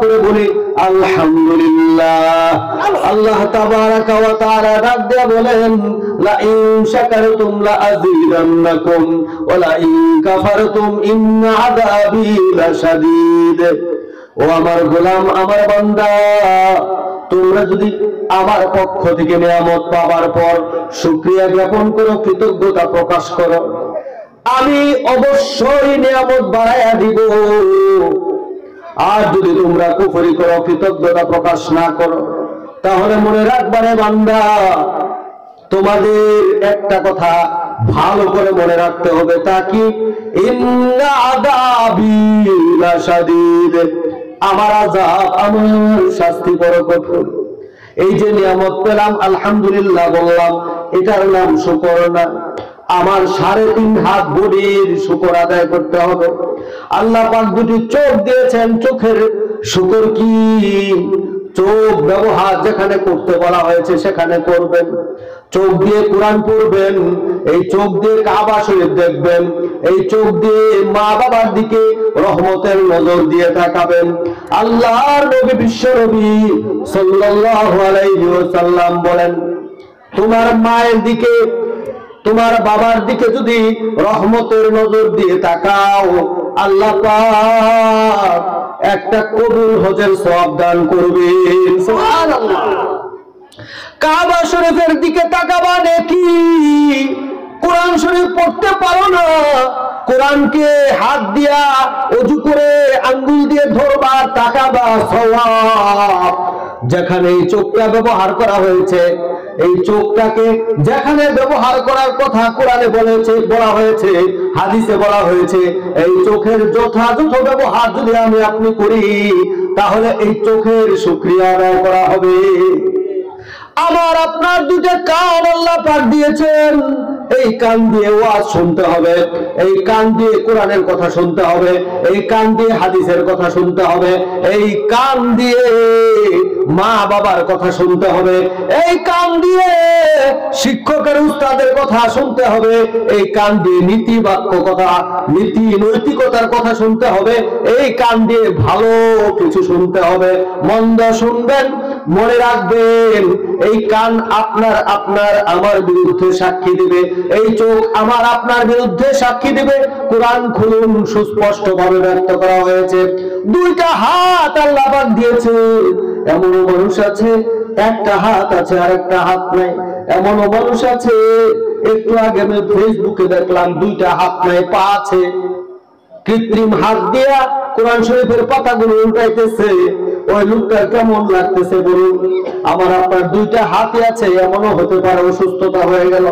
করে বলি আলহামদুলিল্লাহ। আল্লাহ তাবারাকা ওয়া তাআলা ডাক দিয়ে বলেন লা ইন শাকারতুম লা আযীদান্নাকুম ওয়া লা ইন কাফারতুম ইন্না আযাবি লাশাদীদ। ও আমার গোলাম, আমার বান্দা, তোমরা যদি আমার পক্ষ থেকে নিয়ামত পাওয়ার পর শুকরিয়া জ্ঞাপন করো, কৃতজ্ঞতা প্রকাশ করো, আমি অবশ্যই নিয়ামত বাড়াইয়া দিব। আর যদি তোমরা কুফরি করো, কৃতজ্ঞতা প্রকাশ না করো, তাহলে মনে রাখবারে বান্দা, তোমাদের একটা কথা ভালো করে মনে রাখতে হবে, তা কি ইন্না আযাবি লাশাদীদ, আমার আযাব, আমার শাস্তি বড় কঠোর। এই যে নিয়ামত পেলাম, আলহামদুলিল্লাহ বললাম, এটার নাম শুকর না। আমার 3.5 হাত বডির শুকর আদায় করতে হবে। আল্লাহ পাক দুটি চোখ দিয়েছেন, চোখের শুকর কি? চোখ ব্যবহার যেখানে করতে বলা হয়েছে সেখানে করবেন। চোখ দিয়ে কোরআন পড়বেন, এই চোখ দিয়ে কাবা শরীফ দেখবেন, এই চোখ দিয়ে মা বাবার দিকে রহমতের নজর দিয়ে তাকাবেন। আল্লাহর নবী, বিশ্ব নবী সাল্লাল্লাহু আলাইহি ওয়াসাল্লাম বলেন, তোমার মায়ের দিকে, তোমার বাবার দিকে যদি রহমতের নজর দিয়ে তাকাও, আল্লাহ পাক একটা কবুল হজের সওয়াব দান করবেন। সুবহানাল্লাহ। কাবা শরীফের দিকে তাকাবা নাকি? কোরআন শরীফ পড়তে পারো না, কোরআনকে হাত দিয়া ওযু করে আঙ্গুল দিয়ে ধরবা, তাকাবা, সওয়াব। যেখানে এই চোখটা ব্যবহার করা হয়েছে, এই চোখটাকে যেখানে ব্যবহার করার কথা কোরআনে বলা হয়েছে, হাদিসে বলা হয়েছে, এই চোখের যথাযথ ব্যবহার যদি আমি আপনি করি, তাহলে এই চোখের শুকরিয়া আদায় করা হবে। আমার আপনার দুটো কান আল্লাহ পাক দিয়েছেন, এই কান দিয়ে ওয়াজ শুনতে হবে, এই কান দিয়ে কোরআনের কথা শুনতে হবে, এই কান দিয়ে হাদিসের কথা শুনতে হবে, এই কান দিয়ে মা বাবার কথা শুনতে হবে, এই কান দিয়ে শিক্ষকের উস্তাদের কথা শুনতে হবে, এই কান দিয়ে নীতি বাক্য কথা, নীতি নৈতিকতার কথা শুনতে হবে, এই কান দিয়ে ভালো কিছু শুনতে হবে। মন্দ শুনবেন, মনে রাখবেন এই কান আপনার আমার বিরুদ্ধে সাক্ষী দিবে, এই চোখ আমার আপনার বিরুদ্ধে সাক্ষী দিবে। কোরআন খুলুন, সুস্পষ্ট ভাবে ব্যক্ত করা হয়েছে। দুইটা হাত আল্লাহ পাক দিয়েছে। এমনও মানুষ আছে একটা হাত আছে আর একটা হাত নাই। এমনও মানুষ আছে, একটু আগে আমি ফেসবুকে দেখলাম, দুইটা হাত নাই, পা আছে, কৃত্রিম হাত দিয়া কোরআন শরীফের পাতাগুলো উল্টাইতেছে। ওই লোকটা কেমন লাগতেছে বলুন? আমার আপনার দুইটা হাতই আছে, এমনও হতে পারে অসুস্থতা হয়ে গেল,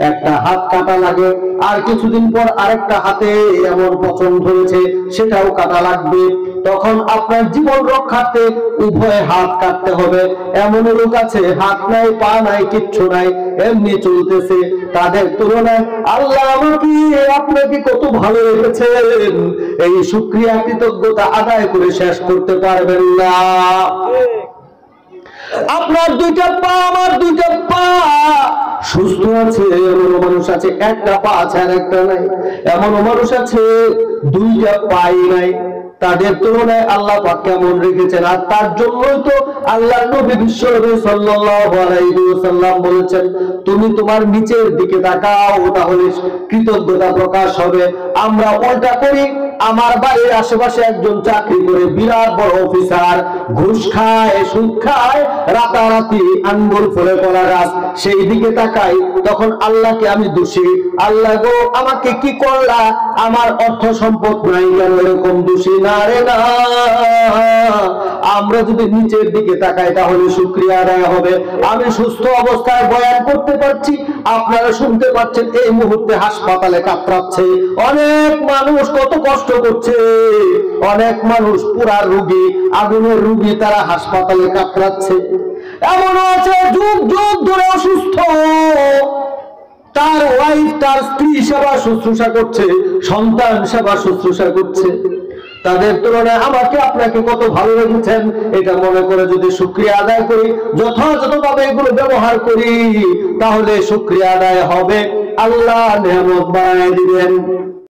একটা হাত কাটা লাগে, আর কিছুদিন পর আরেকটা হাতে এমন পচন ধরেছে, সেটাও কাটা লাগবে। তখন আপনার জীবন রক্ষার্থে উভয় হাত কাটতে হবে। এমন লোক আছে হাত নাই, পা নাই, কিচ্ছু নাই, এমনি চলতেছে। তাদের তুলনায় আল্লাহ আমাকে আপনাকে কত ভালো রেখেছেন, এই শুকরিয়া কৃতজ্ঞতা আদায় করে শেষ করতে পারবেন না। আপনার দুইটা পা, আমার দুইটা পা সুস্থ আছে, এমন মানুষ আছে একটা পা আছে আর একটা নাই। এমন মানুষ আছে দুইটা পাই নাই। তাদের তুলনায় আল্লাহ পাক কেমন রেখেছেন। আর তার জন্যই তো আল্লাহর নবী বিশ্ব নবী সাল্লাল্লাহু আলাইহি ওয়াসাল্লাম বলেছেন, তুমি তোমার নিচের দিকে তাকাও, তাহলে কৃতজ্ঞতা প্রকাশ হবে। আমরা উল্টা করি। আমার বাড়ির আশেপাশে একজন চাকরি করে, বিরাট বড় অফিসার, ঘুষ খায়, সুদ খায়, রাতারাতি আঙ্গুল ফুলে পড়া গাছ, সেই দিকে তাকাই, তখন আল্লাহকে আমি দোষী। আল্লাহ গো, আমাকে কি করলা? আমার অর্থ সম্পদ নাই কেন এরকম দোষী? না রে না। আমরা যদি নিচের দিকে তাকাই তাহলে শুকরিয়া আদায় হবে। আমি সুস্থ অবস্থায় বয়ান করতে পারছি, আপনারা শুনতে পাচ্ছেন, এই মুহূর্তে হাসপাতালে কাতরাচ্ছে অনেক মানুষ, কত কষ্ট করছে। অনেক মানুষ পুরা রোগী, আগুনের রোগী, তারা হাসপাতালে কাতরাচ্ছে। এমন আছে যুগ যুগ ধরে অসুস্থ, তার ওয়াইফ, তার স্ত্রী সেবা শুশ্রূষা করছে, সন্তান সেবা শুশ্রূষা করছে। তাদের তুলনায় আমাকে আপনাকে কত ভালো রেখেছেন, এটা মনে করে যদি শুকরিয়া আদায় করি, যথাযথভাবে এগুলো ব্যবহার করি, তাহলে শুকরিয়া আদায় হবে, আল্লাহ নিয়ামত বাড়ায় দিবেন।